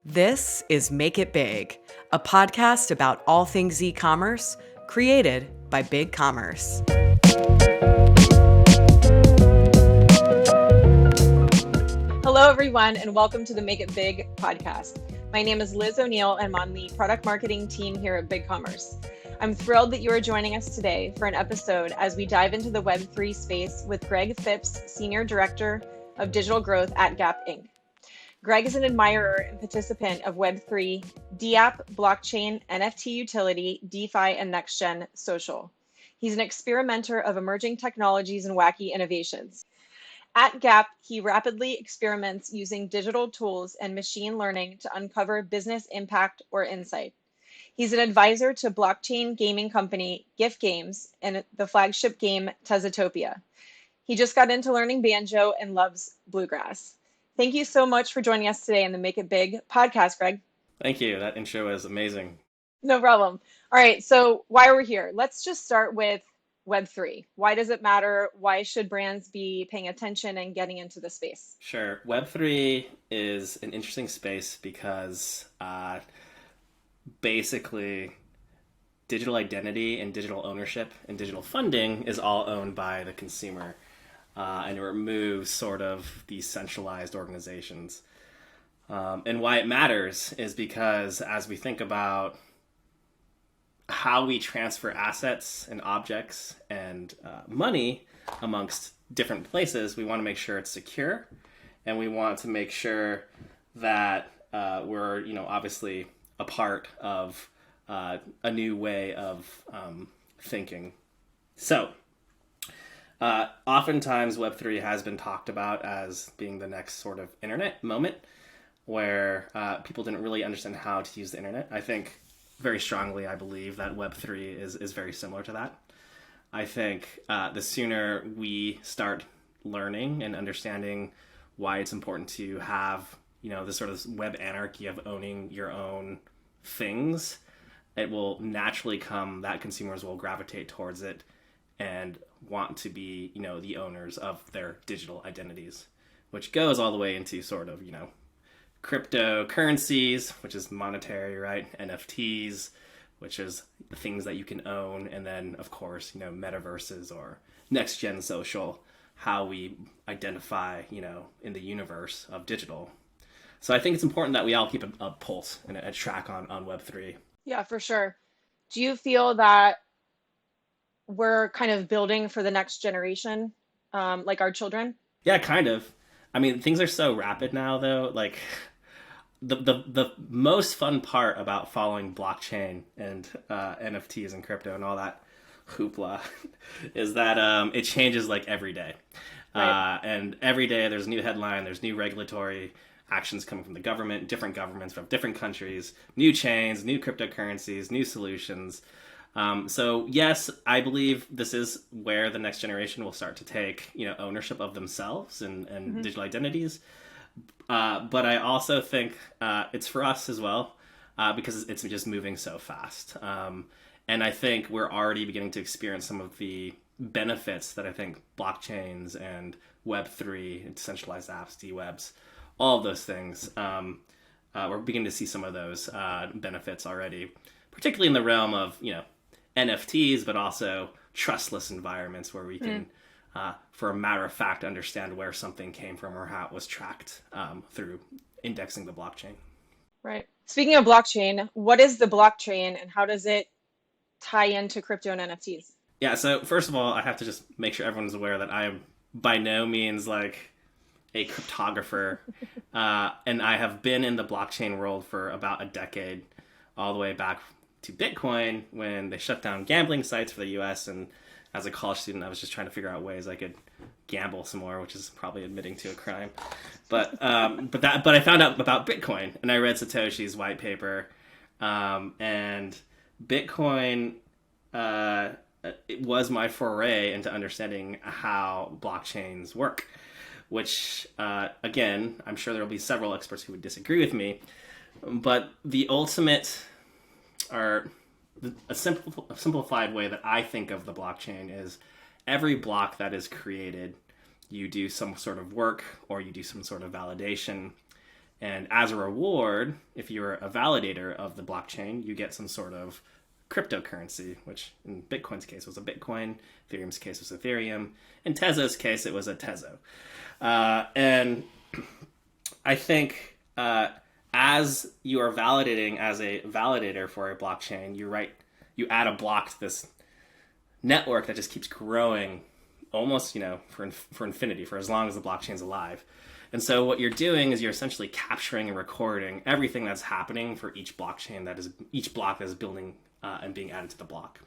This is Make It Big, a podcast about all things e-commerce created by BigCommerce. Hello, everyone, and welcome to the Make It Big podcast. My name is Liz O'Neill, and I'm on the product marketing team here at BigCommerce. I'm thrilled that you are joining us today for an episode as we dive into the Web3 space with Greg Phipps, Senior Director of Digital Growth at Gap Inc. Greg is an admirer and participant of Web3, DApp, blockchain, NFT utility, DeFi, and next-gen social. He's an experimenter of emerging technologies and wacky innovations. At Gap, he rapidly experiments using digital tools and machine learning to uncover business impact or insight. He's an advisor to blockchain gaming company GIF Games and the flagship game Tezatopia. He just got into learning banjo and loves bluegrass. Thank you so much for joining us today in the Make It Big podcast, Greg. Thank you. That intro was amazing. No problem. All right, so why are we here? Let's just start with Web3. Why does it matter? Why should brands be paying attention and getting into the space? Sure. Web3 is an interesting space because basically digital identity and digital ownership and digital funding is all owned by the consumer. And it removes sort of these centralized organizations. And why it matters is because as we think about how we transfer assets and objects and money amongst different places, we want to make sure it's secure, and we want to make sure that we're, obviously a part of a new way of thinking. So, oftentimes Web3 has been talked about as being the next sort of internet moment where people didn't really understand how to use the internet. I think very strongly, I believe that Web3 is very similar to that. I think the sooner we start learning and understanding why it's important to have, this sort of web anarchy of owning your own things, it will naturally come that consumers will gravitate towards it and want to be, the owners of their digital identities, which goes all the way into sort of, cryptocurrencies, which is monetary, right? NFTs, which is the things that you can own. And then, of course, metaverses or next-gen social, how we identify, in the universe of digital. So I think it's important that we all keep a pulse and a track on Web3. Yeah, for sure. Do you feel that we're kind of building for the next generation, like our children? Yeah, kind of. I mean, things are so rapid now, though. Like, the most fun part about following blockchain and NFTs and crypto and all that hoopla is that it changes like every day. Right. And every day there's a new headline, there's new regulatory actions coming from the government, different governments from different countries, new chains, new cryptocurrencies, new solutions. So yes, I believe this is where the next generation will start to take, ownership of themselves and digital identities. But I also think it's for us as well, because it's just moving so fast. And I think we're already beginning to experience some of the benefits that I think blockchains and Web3, decentralized apps, DWebs, all of those things, we're beginning to see some of those benefits already, particularly in the realm of, NFTs, but also trustless environments where we can, for a matter of fact, understand where something came from or how it was tracked through indexing the blockchain. Right. Speaking of blockchain, what is the blockchain and how does it tie into crypto and NFTs? Yeah, so first of all, I have to just make sure everyone's aware that I am by no means like a cryptographer, and I have been in the blockchain world for about a decade, all the way back to Bitcoin when they shut down gambling sites for the US, and as a college student I was just trying to figure out ways I could gamble some more, which is probably admitting to a crime. But I found out about Bitcoin and I read Satoshi's white paper, and Bitcoin it was my foray into understanding how blockchains work, which again, I'm sure there will be several experts who would disagree with me, but the ultimate or a simplified way that I think of the blockchain is every block that is created, you do some sort of work or you do some sort of validation, And as a reward, if you're a validator of the blockchain, you get some sort of cryptocurrency, which in Bitcoin's case was a Bitcoin, Ethereum's case was Ethereum, in Tezo's case it was a Tezo. And I think as you are validating as a validator for a blockchain, you add a block to this network that just keeps growing almost, for infinity, for as long as the blockchain's alive. And so what you're doing is you're essentially capturing and recording everything that's happening for each blockchain each block that is building and being added to the block.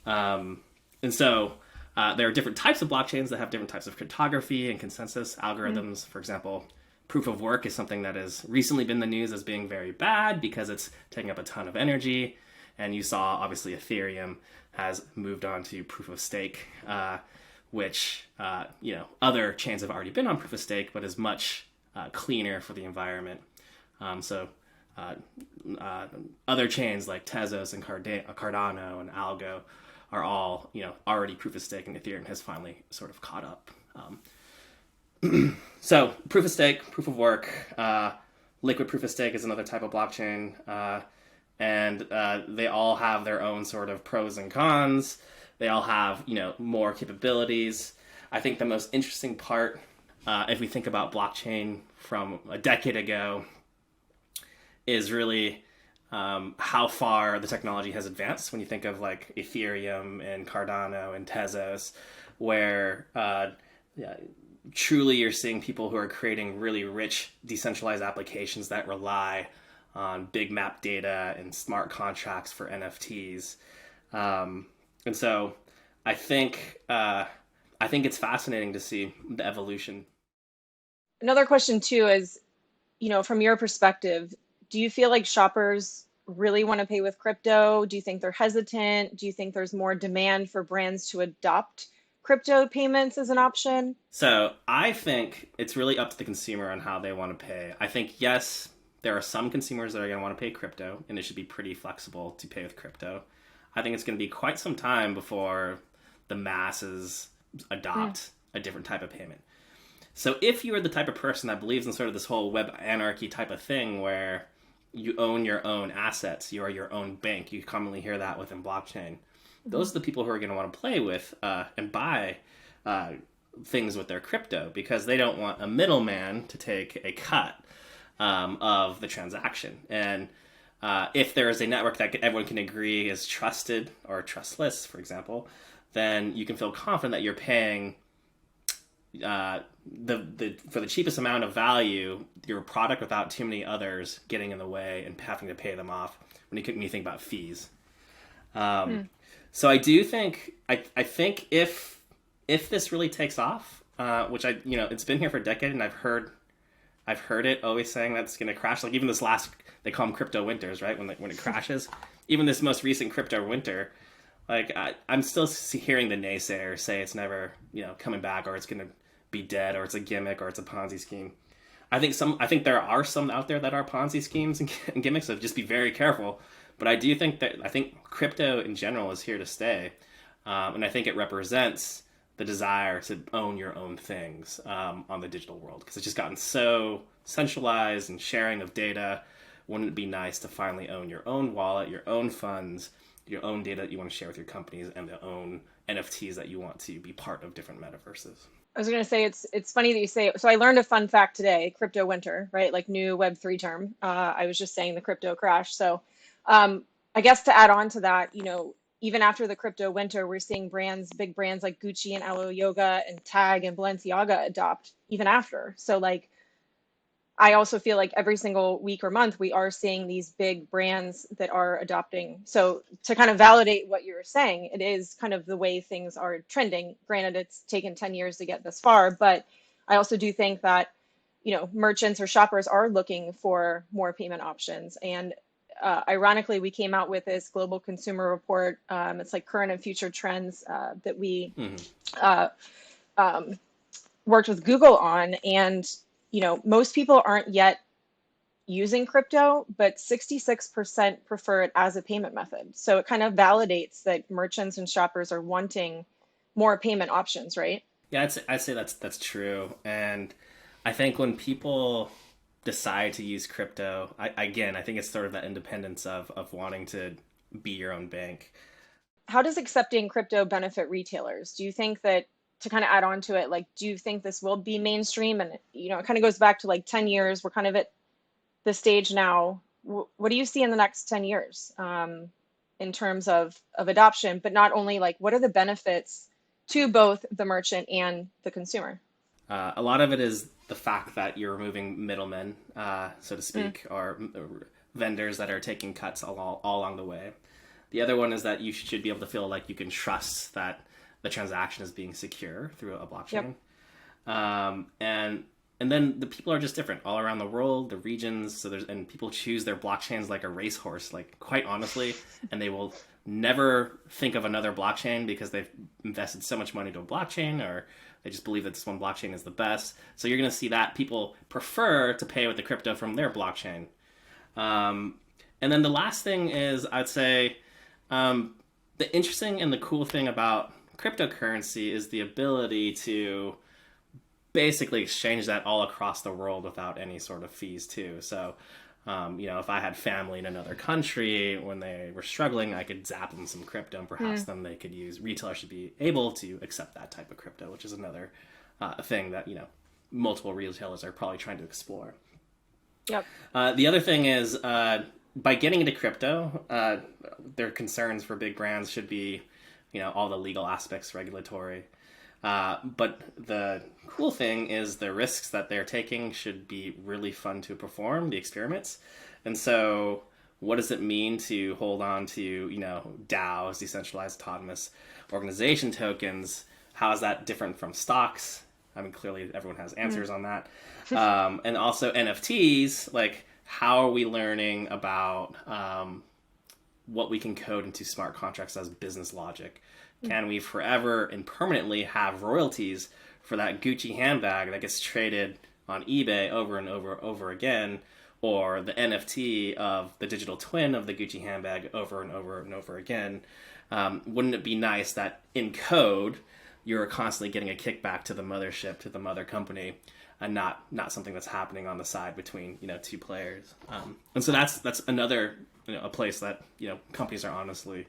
And so there are different types of blockchains that have different types of cryptography and consensus algorithms. For example, proof of work is something that has recently been in the news as being very bad because it's taking up a ton of energy. And you saw, obviously, Ethereum has moved on to proof of stake, which, other chains have already been on proof of stake, but is much cleaner for the environment. Other chains like Tezos and Cardano and Algo are all, already proof of stake, and Ethereum has finally sort of caught up. So proof of stake, proof of work, liquid proof of stake is another type of blockchain. And they all have their own sort of pros and cons. They all have, more capabilities. I think the most interesting part, if we think about blockchain from a decade ago, is really how far the technology has advanced. When you think of like Ethereum and Cardano and Tezos, where truly you're seeing people who are creating really rich decentralized applications that rely on big map data and smart contracts for NFTs. And so I think it's fascinating to see the evolution. Another question too is, from your perspective, do you feel like shoppers really want to pay with crypto? Do you think they're hesitant? Do you think there's more demand for brands to adopt crypto payments as an option? So I think it's really up to the consumer on how they want to pay. I think, yes, there are some consumers that are going to want to pay crypto, and it should be pretty flexible to pay with crypto. I think it's going to be quite some time before the masses adopt a different type of payment. So if you are the type of person that believes in sort of this whole web anarchy type of thing where you own your own assets, you are your own bank, you commonly hear that within blockchain, those are the people who are going to want to play with and buy things with their crypto, because they don't want a middleman to take a cut of the transaction. And if there is a network that everyone can agree is trusted or trustless, for example, then you can feel confident that you're paying for the cheapest amount of value your product without too many others getting in the way and having to pay them off when you think about fees. So I do think I think if this really takes off, which it's been here for a decade, and I've heard it always saying that it's going to crash. Like even this last, they call them crypto winters, right? When it crashes, even this most recent crypto winter, like I'm still hearing the naysayers say it's never, coming back, or it's going to be dead, or it's a gimmick, or it's a Ponzi scheme. I think there are some out there that are Ponzi schemes and gimmicks, so just be very careful. But I think crypto in general is here to stay. And I think it represents the desire to own your own things on the digital world, because it's just gotten so centralized and sharing of data. Wouldn't it be nice to finally own your own wallet, your own funds, your own data that you want to share with your companies, and the own NFTs that you want to be part of different metaverses? I was going to say, it's funny that you say it. So I learned a fun fact today, crypto winter, right? Like new Web3 term. I was just saying the crypto crash. So I guess to add on to that, even after the crypto winter, we're seeing big brands like Gucci and Alo Yoga and Tag and Balenciaga adopt even after. So like, I also feel like every single week or month, we are seeing these big brands that are adopting. So to kind of validate what you're saying, it is kind of the way things are trending. Granted, it's taken 10 years to get this far, but I also do think that, merchants or shoppers are looking for more payment options. And ironically, we came out with this global consumer report. It's like current and future trends that we worked with Google on. And most people aren't yet using crypto, but 66% prefer it as a payment method. So it kind of validates that merchants and shoppers are wanting more payment options, right? Yeah, I'd say that's true. And I think when people decide to use crypto, I think it's sort of that independence of wanting to be your own bank. How does accepting crypto benefit retailers? Do you think that, to kind of add on to it, like, do you think this will be mainstream? And, it kind of goes back to like 10 years. We're kind of at the stage now. What do you see in the next 10 years in terms of adoption, but not only, like, what are the benefits to both the merchant and the consumer? A lot of it is the fact that you're removing middlemen, so to speak, or vendors that are taking cuts all along the way. The other one is that you should be able to feel like you can trust that the transaction is being secure through a blockchain. Yep. And then the people are just different all around the world, the regions. And people choose their blockchains like a racehorse, like, quite honestly, and they will never think of another blockchain because they've invested so much money into a blockchain, or they just believe that this one blockchain is the best. So you're going to see that people prefer to pay with the crypto from their blockchain. And then the last thing is, I'd say, the interesting and the cool thing about cryptocurrency is the ability to basically exchange that all across the world without any sort of fees too. So, if I had family in another country when they were struggling, I could zap them some crypto, and perhaps then they could use. Retailers should be able to accept that type of crypto, which is another thing that multiple retailers are probably trying to explore. Yep. The other thing is, by getting into crypto, their concerns for big brands should be, all the legal aspects, regulatory. But the cool thing is the risks that they're taking should be really fun to perform, the experiments. And so what does it mean to hold on to, DAOs, decentralized autonomous organization tokens? How is that different from stocks? I mean, clearly everyone has answers on that. And also NFTs, like, how are we learning about what we can code into smart contracts as business logic? Can we forever and permanently have royalties for that Gucci handbag that gets traded on eBay over and over again, or the NFT of the digital twin of the Gucci handbag over and over again? Wouldn't it be nice that in code you're constantly getting a kickback to the mothership, to the mother company, and not something that's happening on the side between two players? And so that's another a place that companies are honestly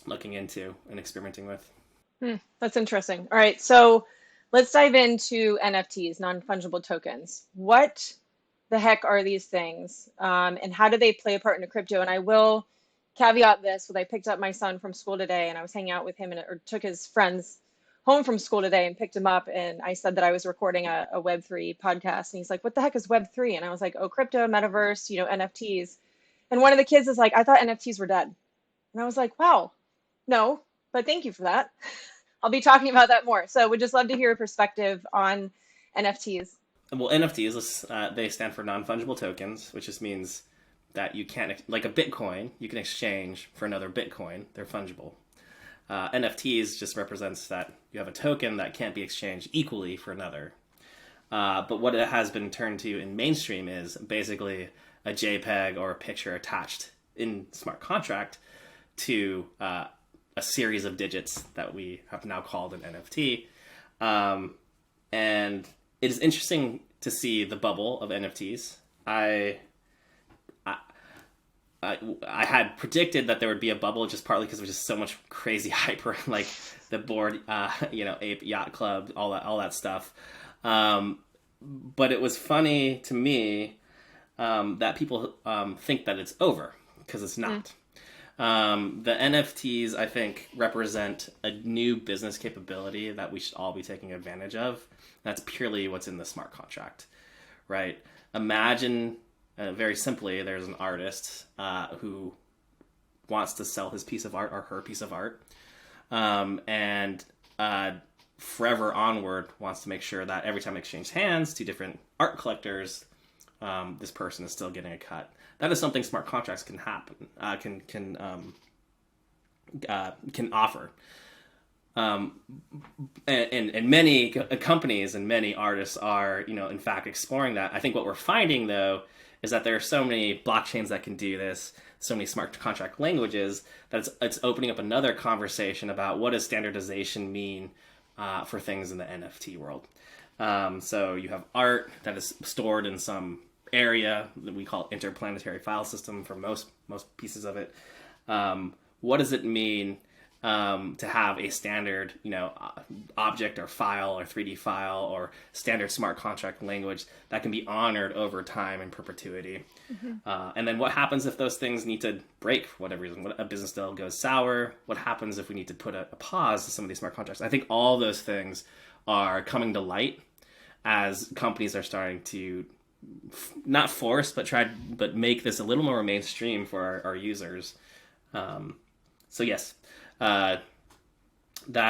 looking into and experimenting with. That's interesting. All right, so let's dive into NFTs, non-fungible tokens. What the heck are these things, and how do they play a part in crypto? And I will caveat this with, I picked up my son from school today, and I was hanging out with him, or took his friends home from school today and picked him up, and I said that I was recording a Web3 podcast, and he's like, what the heck is Web3? And I was like, oh, crypto, metaverse, NFTs. And one of the kids is like, I thought NFTs were dead. And I was like, wow, no, but thank you for that. I'll be talking about that more. So we'd just love to hear your perspective on NFTs. Well, NFTs, they stand for non-fungible tokens, which just means that you can't, like a Bitcoin, you can exchange for another Bitcoin. They're fungible. NFTs just represents that you have a token that can't be exchanged equally for another. But what it has been turned to in mainstream is basically a JPEG or a picture attached in smart contract to a series of digits that we have now called an NFT. And it is interesting to see the bubble of NFTs. I had predicted that there would be a bubble, just partly because there was just so much crazy hype around, like the Bored Ape Yacht Club, all that stuff. But it was funny to me that people think that it's over, because it's not. The NFTs, I think, represent a new business capability that we should all be taking advantage of. That's purely what's in the smart contract, right? Imagine, very simply, there's an artist who wants to sell his piece of art or her piece of art, and forever onward wants to make sure that every time they exchange hands to different art collectors, this person is still getting a cut. That is something smart contracts can happen, can offer. And many companies and many artists are, in fact, exploring that. I think what we're finding, though, is that there are so many blockchains that can do this, so many smart contract languages, that it's opening up another conversation about what does standardization mean for things in the NFT world. So you have art that is stored in some area that we call interplanetary file system for most pieces of it. What does it mean to have a standard, object or file or 3D file or standard smart contract language that can be honored over time in perpetuity? And then what happens if those things need to break for whatever reason? What a business deal goes sour? What happens if we need to put a pause to some of these smart contracts? I think all those things are coming to light as companies are starting to not force, but make this a little more mainstream for our users. So yes, that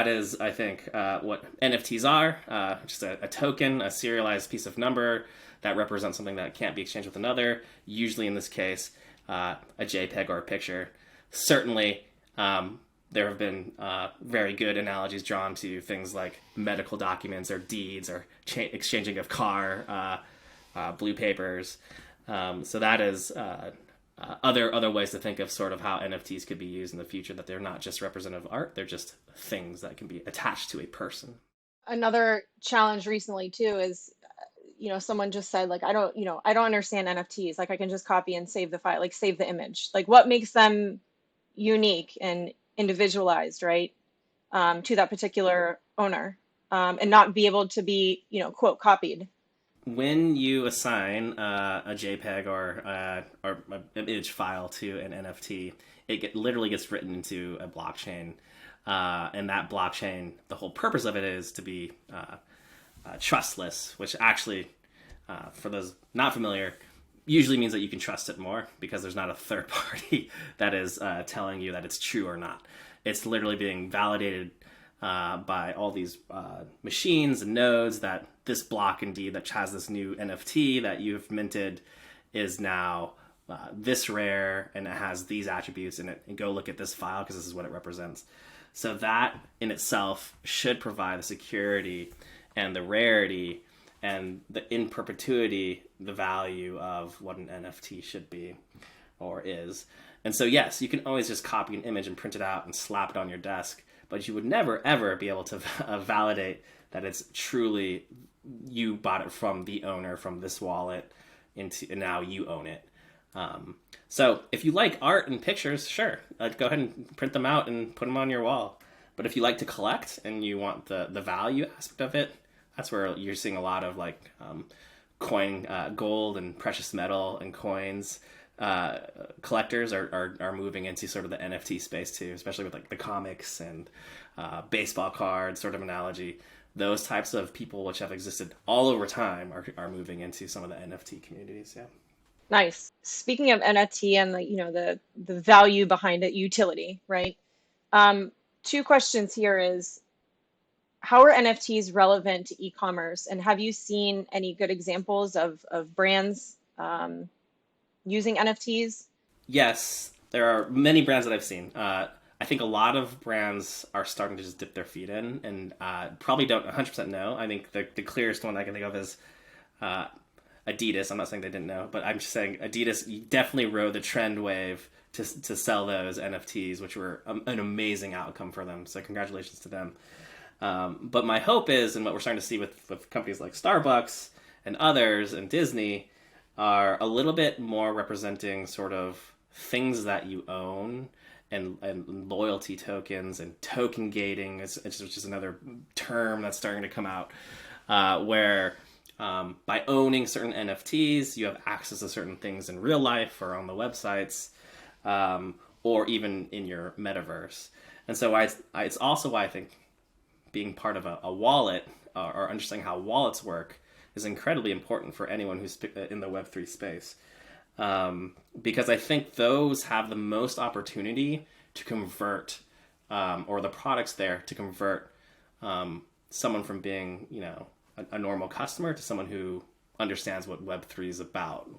is, I think, what NFTs are. Just a token, a serialized piece of number that represents something that can't be exchanged with another. Usually, in this case, a JPEG or a picture. Certainly, there have been very good analogies drawn to things like medical documents or deeds or exchanging of car blue papers. So that is other ways to think of sort of how NFTs could be used in the future, that they're not just representative art, they're just things that can be attached to a person. Another challenge recently too is, someone just said like, I don't understand NFTs. Like I can just copy and save the file, like save the image. Like what makes them unique and individualized, right? To that particular owner, and not be able to be, quote, copied. When you assign a JPEG or an image file to an NFT, it literally gets written into a blockchain. And that blockchain, the whole purpose of it is to be trustless, which actually, for those not familiar, usually means that you can trust it more because there's not a third party that is telling you that it's true or not. It's literally being validated by all these machines and nodes that this block indeed that has this new NFT that you've minted is now this rare and it has these attributes in it, and go look at this file because this is what it represents. So that in itself should provide the security and the rarity and the in perpetuity, the value of what an NFT should be or is. And so yes, you can always just copy an image and print it out and slap it on your desk, but you would never ever be able to validate that it's truly you bought it from the owner, from this wallet, and now you own it. So if you like art and pictures, sure, go ahead and print them out and put them on your wall. But if you like to collect and you want the value aspect of it, that's where you're seeing a lot of like coin, gold and precious metal and coins. Collectors are moving into sort of the NFT space too, especially with like the comics and baseball cards sort of analogy. Those types of people, which have existed all over time, are moving into some of the NFT communities. Yeah. Nice. Speaking of NFT and the value behind it, utility, right? Two questions here is, how are NFTs relevant to e-commerce, and have you seen any good examples of brands using NFTs? Yes, there are many brands that I've seen. I think a lot of brands are starting to just dip their feet in and probably don't 100% know. I think the clearest one I can think of is Adidas. I'm not saying they didn't know, but I'm just saying Adidas definitely rode the trend wave to sell those NFTs, which were an amazing outcome for them. So congratulations to them. But my hope is, and what we're starting to see with companies like Starbucks and others and Disney, are a little bit more representing sort of things that you own and loyalty tokens and token gating, which is another term that's starting to come out, where by owning certain NFTs, you have access to certain things in real life or on the websites, or even in your metaverse. And so it's also why I think being part of a wallet or understanding how wallets work is incredibly important for anyone who's in the Web3 space. Because I think those have the most opportunity to convert, or the products there to convert someone from being, a normal customer to someone who understands what Web3 is about.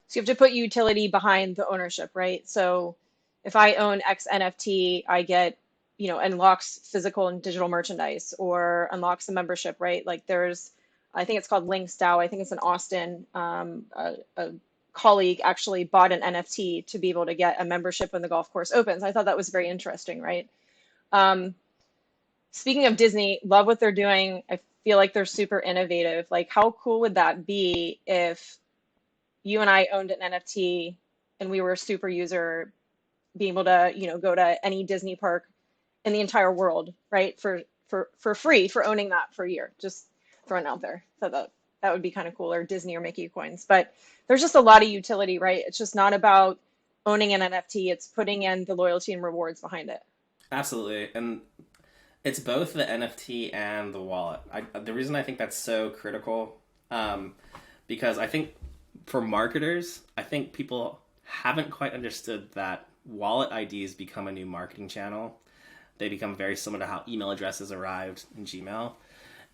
So you have to put utility behind the ownership, right? So if I own X NFT, I get, unlocks physical and digital merchandise or unlocks a membership, right? Like I think it's called Links DAO. I think it's in Austin. A colleague actually bought an NFT to be able to get a membership when the golf course opens. I thought that was very interesting, right? Speaking of Disney, love what they're doing. I feel like they're super innovative. Like, how cool would that be if you and I owned an NFT and we were a super user, being able to, go to any Disney park in the entire world, right? For free for owning that for a year. Just throwing it out there. So that would be kind of cool, or Disney or Mickey coins. But there's just a lot of utility, right? It's just not about owning an NFT, it's putting in the loyalty and rewards behind it. Absolutely. And it's both the NFT and the wallet. The reason I think that's so critical, because I think for marketers, I think people haven't quite understood that wallet IDs become a new marketing channel. They become very similar to how email addresses arrived in Gmail.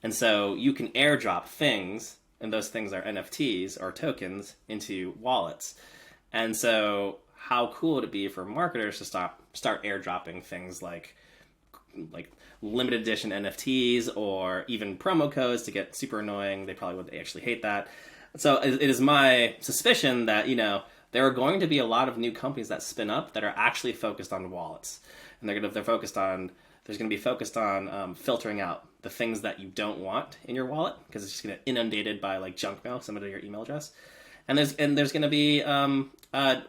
And so you can airdrop things, and those things are NFTs or tokens, into wallets. And so how cool would it be for marketers to start airdropping things like limited edition NFTs or even promo codes to get super annoying? They probably would actually hate that. So it is my suspicion that, there are going to be a lot of new companies that spin up that are actually focused on wallets. And there's going to be focused on filtering out the things that you don't want in your wallet, because it's just going to inundated by like junk mail, similar to your email address. And there's going to be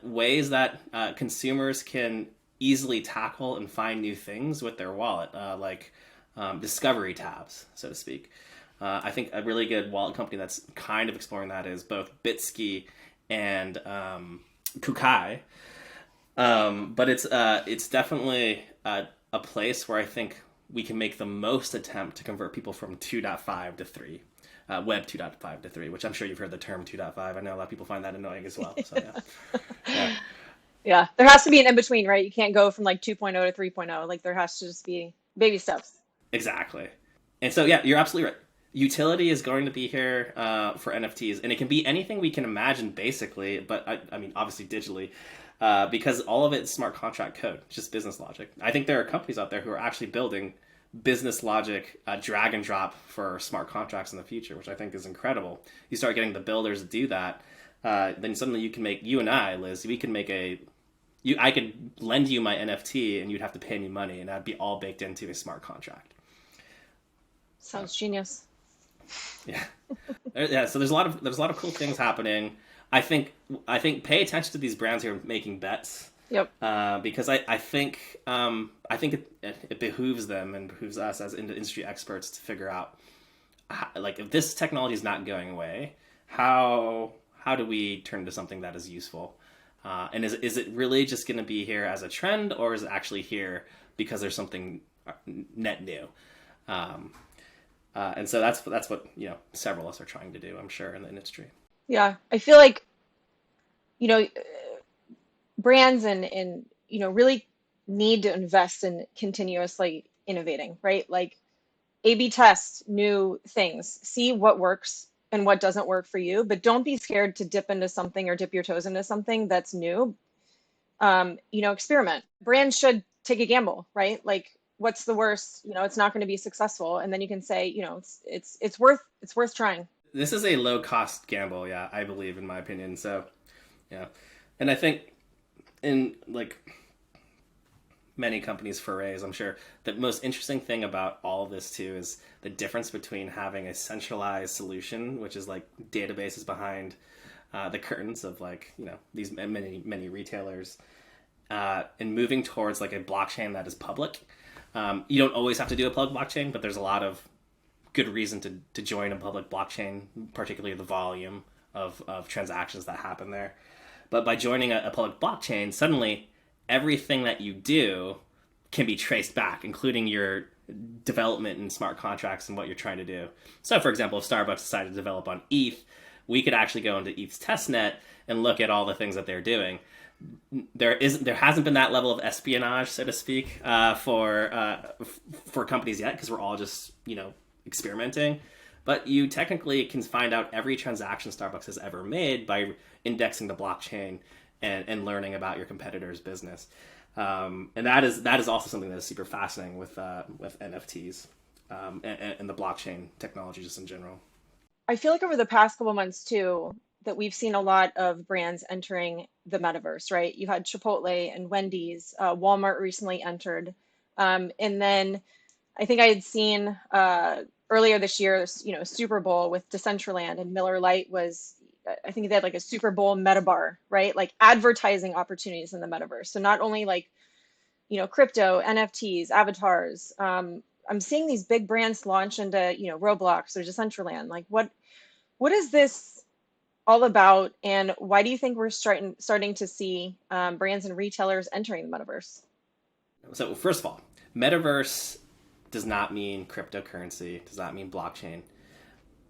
ways that consumers can easily tackle and find new things with their wallet, like discovery tabs, so to speak. I think a really good wallet company that's kind of exploring that is both Bitski and Kukai. But it's definitely a place where I think we can make the most attempt to convert people from 2.5 to 3. Web 2.5 to 3, which I'm sure you've heard the term 2.5. I know a lot of people find that annoying as well. So yeah. Yeah, there has to be an in between, right? You can't go from like 2.0 to 3.0. Like, there has to just be baby steps. Exactly. And so, yeah, you're absolutely right. Utility is going to be here for NFTs, and it can be anything we can imagine, basically, but I mean, obviously digitally, because all of it's smart contract code, it's just business logic. I think there are companies out there who are actually building business logic drag and drop for smart contracts in the future, which I think is incredible. You start getting the builders to do that, then suddenly you can make, you and I, Liz, we can make I could lend you my NFT and you'd have to pay me money, and that'd be all baked into a smart contract. Sounds genius. Yeah. Yeah. So there's a lot of cool things happening. I think pay attention to these brands who are making bets. Yep. Because I think it behooves them and behooves us as industry experts to figure out like, if this technology is not going away, how do we turn to something that is useful? And is it really just going to be here as a trend, or is it actually here because there's something net new? And so that's what several of us are trying to do, I'm sure, in the industry. Yeah, I feel like brands and really need to invest in continuously innovating, right? Like, A/B test new things, see what works and what doesn't work for you, but don't be scared to dip into something or dip your toes into something that's new. Experiment. Brands should take a gamble, right? Like, what's the worst? It's not going to be successful, and then you can say, it's worth trying. This is a low cost gamble, yeah, I believe, in my opinion. So, yeah, and I think in like many companies' forays, I'm sure the most interesting thing about all of this too is the difference between having a centralized solution, which is like databases behind the curtains of like these many retailers, and moving towards like a blockchain that is public. You don't always have to do a public blockchain, but there's a lot of good reason to join a public blockchain, particularly the volume of transactions that happen there. But by joining a public blockchain, suddenly everything that you do can be traced back, including your development in smart contracts and what you're trying to do. So, for example, if Starbucks decided to develop on ETH, we could actually go into ETH's testnet and look at all the things that they're doing. There hasn't been that level of espionage, so to speak, for companies yet, because we're all just experimenting. But you technically can find out every transaction Starbucks has ever made by indexing the blockchain and learning about your competitor's business. And that is also something that is super fascinating with NFTs and the blockchain technology just in general. I feel like over the past couple months too, that we've seen a lot of brands entering the metaverse, right? You had Chipotle and Wendy's, Walmart recently entered. And then I think I had seen earlier this year, Super Bowl with Decentraland, and Miller Lite was, I think they had like a Super Bowl meta bar, right? Like advertising opportunities in the metaverse. So not only like, crypto, NFTs, avatars. I'm seeing these big brands launch into, Roblox or Decentraland. Like what is this all about, and why do you think we're starting to see brands and retailers entering the metaverse? So first of all, metaverse does not mean cryptocurrency, does not mean blockchain.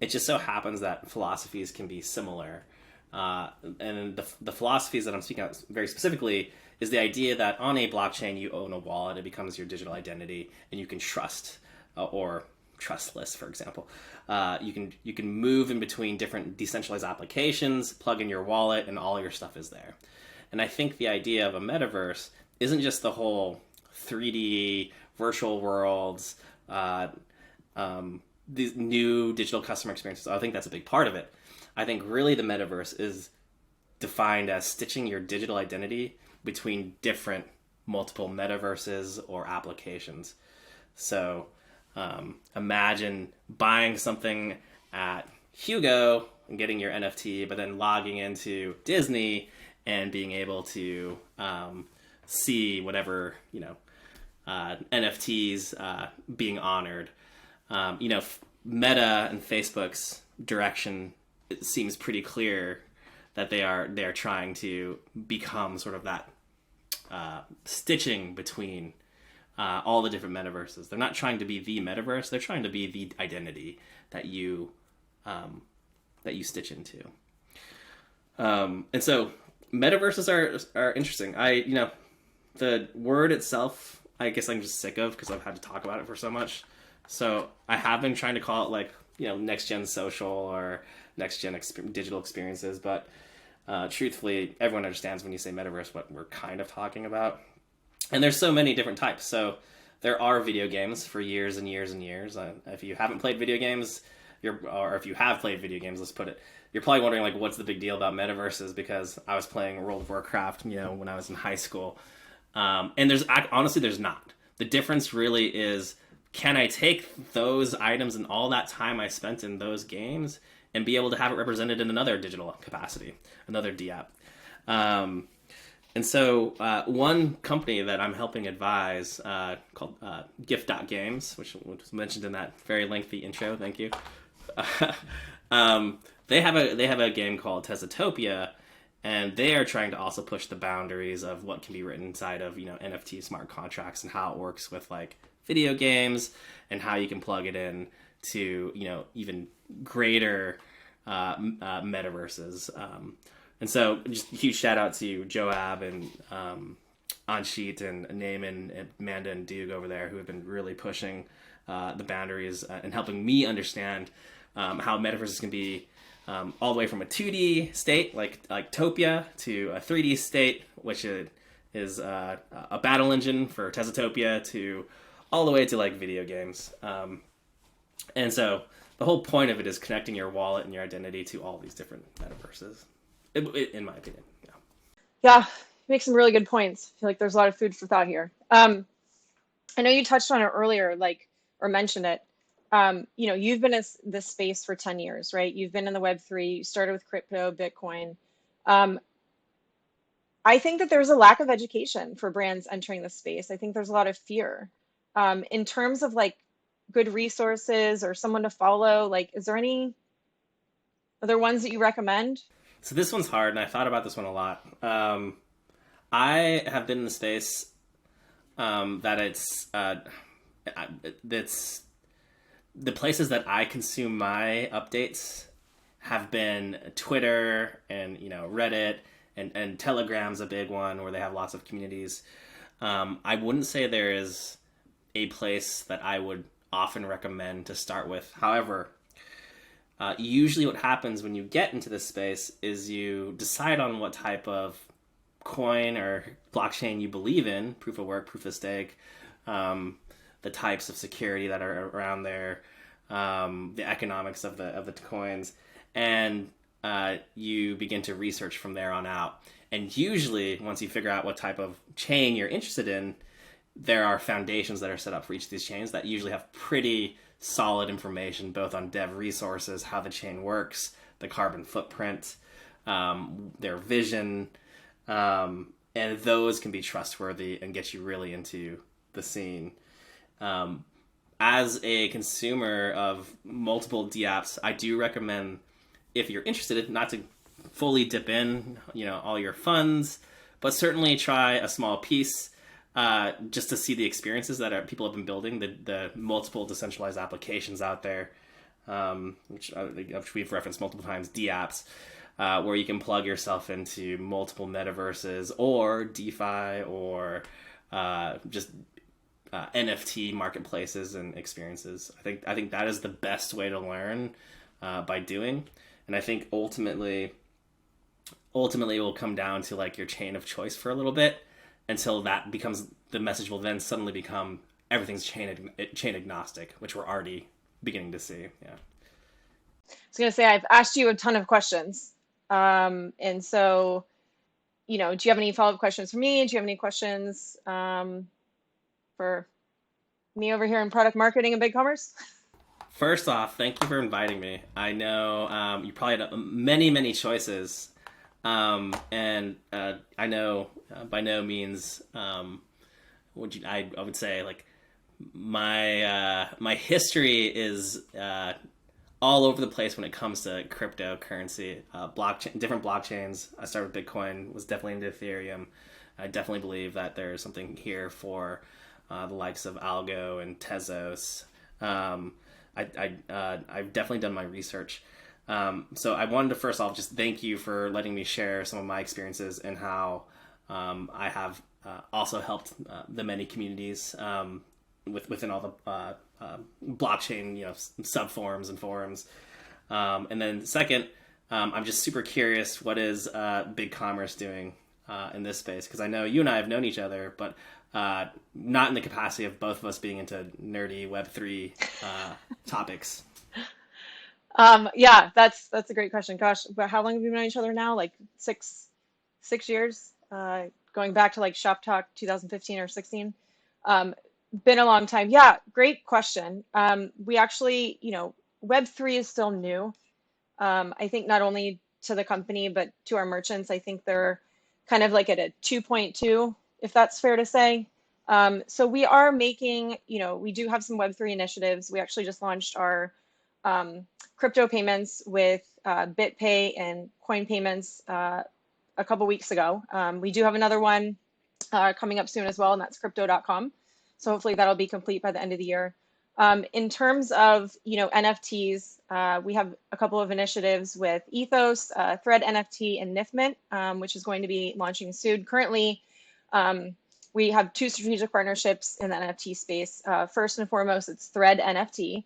It just so happens that philosophies can be similar. And the philosophies that I'm speaking of very specifically is the idea that on a blockchain, you own a wallet, it becomes your digital identity, and you can trust or trustless, for example. You can move in between different decentralized applications, plug in your wallet, and all your stuff is there. And I think the idea of a metaverse isn't just the whole 3D virtual worlds, these new digital customer experiences. I think that's a big part of it. I think really the metaverse is defined as stitching your digital identity between different multiple metaverses or applications. So imagine buying something at Hugo and getting your NFT, but then logging into Disney and being able to see whatever, NFTs being honored. Meta and Facebook's direction, it seems pretty clear that they are trying to become sort of that stitching between all the different metaverses. They're not trying to be the metaverse. They're trying to be the identity that you stitch into. And so metaverses are interesting. The word itself, I guess I'm just sick of because I've had to talk about it for so much. So I have been trying to call it next gen social or next gen digital experiences, but truthfully, everyone understands when you say metaverse what we're kind of talking about. And there's so many different types. So there are video games for years and years and years. If you haven't played video games, or if you have played video games, let's put it, you're probably wondering what's the big deal about metaverses, because I was playing World of Warcraft, when I was in high school. And there's not. The difference really is, can I take those items and all that time I spent in those games and be able to have it represented in another digital capacity, another DApp? And so one company that I'm helping advise called Gift.Games, which was mentioned in that very lengthy intro, thank you. They have a game called Tezatopia, and they are trying to also push the boundaries of what can be written inside of NFT smart contracts and how it works with video games, and how you can plug it in to even greater metaverses. And so just a huge shout out to Joab and Anshit and Naaman and Amanda and Doug over there, who have been really pushing the boundaries and helping me understand how metaverses can be all the way from a 2D state like Topia to a 3D state, which is a battle engine for Tezatopia, to all the way to video games. And so the whole point of it is connecting your wallet and your identity to all these different metaverses, in my opinion. Yeah, you make some really good points. I feel like there's a lot of food for thought here. I know you touched on it earlier, or mentioned it. You've been in this space for 10 years, right? You've been in the Web3, you started with crypto, Bitcoin. I think that there's a lack of education for brands entering the space. I think there's a lot of fear. In terms of good resources or someone to follow, are there ones that you recommend? So this one's hard, and I thought about this one a lot. I have been in the space that's the places that I consume my updates have been Twitter and Reddit, and Telegram's a big one where they have lots of communities. I wouldn't say there is a place that I would often recommend to start with. However, usually what happens when you get into this space is you decide on what type of coin or blockchain you believe in, proof of work, proof of stake, the types of security that are around there, the economics of the coins, and you begin to research from there on out. And usually, once you figure out what type of chain you're interested in, there are foundations that are set up for each of these chains that usually have pretty solid information both on dev resources, how the chain works, the carbon footprint, their vision, and those can be trustworthy and get you really into the scene. As a consumer of multiple dApps, I do recommend, if you're interested, not to fully dip in, all your funds, but certainly try a small piece, just to see the experiences that people have been building, the multiple decentralized applications out there, which we've referenced multiple times, dApps, where you can plug yourself into multiple metaverses or DeFi or just NFT marketplaces and experiences. I think that is the best way to learn by doing, and I think ultimately it will come down to like your chain of choice for a little bit, until that becomes, the message will then suddenly become everything's chain agnostic, which we're already beginning to see. Yeah. I was going to say, I've asked you a ton of questions. And so, do you have any follow-up questions for me? Do you have any questions for me over here in product marketing and BigCommerce? First off, thank you for inviting me. I know you probably had many, many choices. And I know by no means I would say like my history is all over the place when it comes to cryptocurrency, different blockchains. I started with Bitcoin, was definitely into Ethereum. I definitely believe that there's something here for the likes of Algo and Tezos. I've definitely done my research. So I wanted to first off just thank you for letting me share some of my experiences and how I have also helped the many communities within all the blockchain subforums and forums. And then second, I'm just super curious, what is BigCommerce doing in this space? Because I know you and I have known each other, but not in the capacity of both of us being into nerdy Web3 topics. Yeah, that's a great question. Gosh, but how long have we known each other now? Like six years, going back to like Shop Talk 2015 or 16. Been a long time. Yeah, great question. We actually, Web3 is still new. I think not only to the company, but to our merchants. I think they're kind of like at a 2.2, if that's fair to say. So we are making, we do have some Web3 initiatives. We actually just launched our crypto payments with BitPay and coin payments a couple weeks ago. We do have another one coming up soon as well, and that's crypto.com. So hopefully that'll be complete by the end of the year. In terms of NFTs, we have a couple of initiatives with Ethos, Thread NFT, and NIFMint, which is going to be launching soon. Currently, we have two strategic partnerships in the NFT space. First and foremost, it's Thread NFT.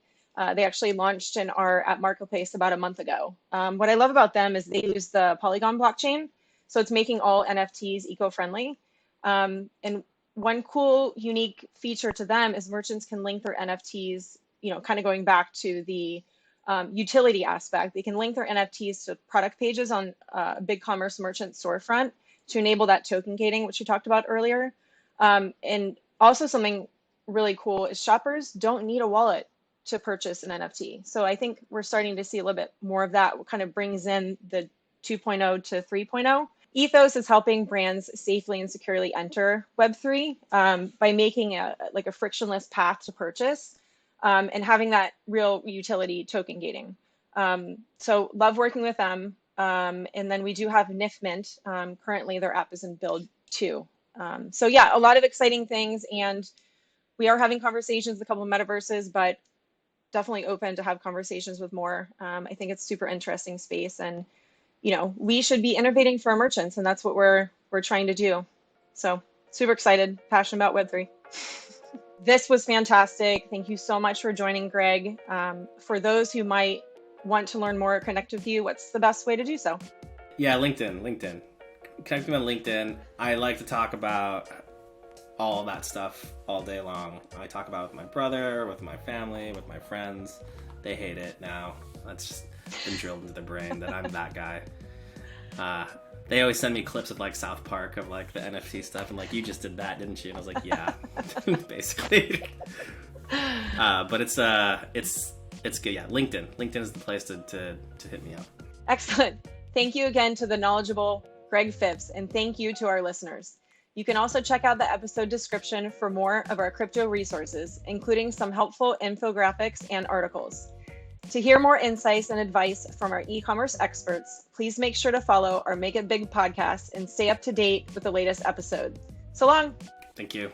They actually launched and are at Marketplace about a month ago. What I love about them is they use the Polygon blockchain, so it's making all NFTs eco-friendly. And one cool, unique feature to them is merchants can link their NFTs, kind of going back to the utility aspect. They can link their NFTs to product pages on BigCommerce merchant storefront to enable that token gating, which we talked about earlier. And also something really cool is shoppers don't need a wallet to purchase an NFT. So I think we're starting to see a little bit more of that, what kind of brings in the 2.0 to 3.0. Ethos is helping brands safely and securely enter Web3 by making a frictionless path to purchase and having that real utility token gating. So love working with them. And then we do have NIFMint. Currently, their app is in build 2. So yeah, a lot of exciting things. And we are having conversations with a couple of metaverses, but definitely open to have conversations with more. I think it's super interesting space, and we should be innovating for our merchants, and that's what we're trying to do. So super excited, passionate about Web3. This was fantastic. Thank you so much for joining, Greg. For those who might want to learn more or connect with you, what's the best way to do so? Yeah, LinkedIn. Connect me on LinkedIn. I like to talk about all that stuff all day long. I talk about it with my brother, with my family, with my friends. They hate it now. That's just been drilled into their brain that I'm that guy. They always send me clips of like South Park of like the NFT stuff and like, you just did that, didn't you? And I was like, yeah, basically. But it's good. Yeah, LinkedIn is the place to hit me up. Excellent. Thank you again to the knowledgeable Greg Phipps, and thank you to our listeners. You can also check out the episode description for more of our crypto resources, including some helpful infographics and articles. To hear more insights and advice from our e-commerce experts, please make sure to follow our Make It Big podcast and stay up to date with the latest episode. So long. Thank you.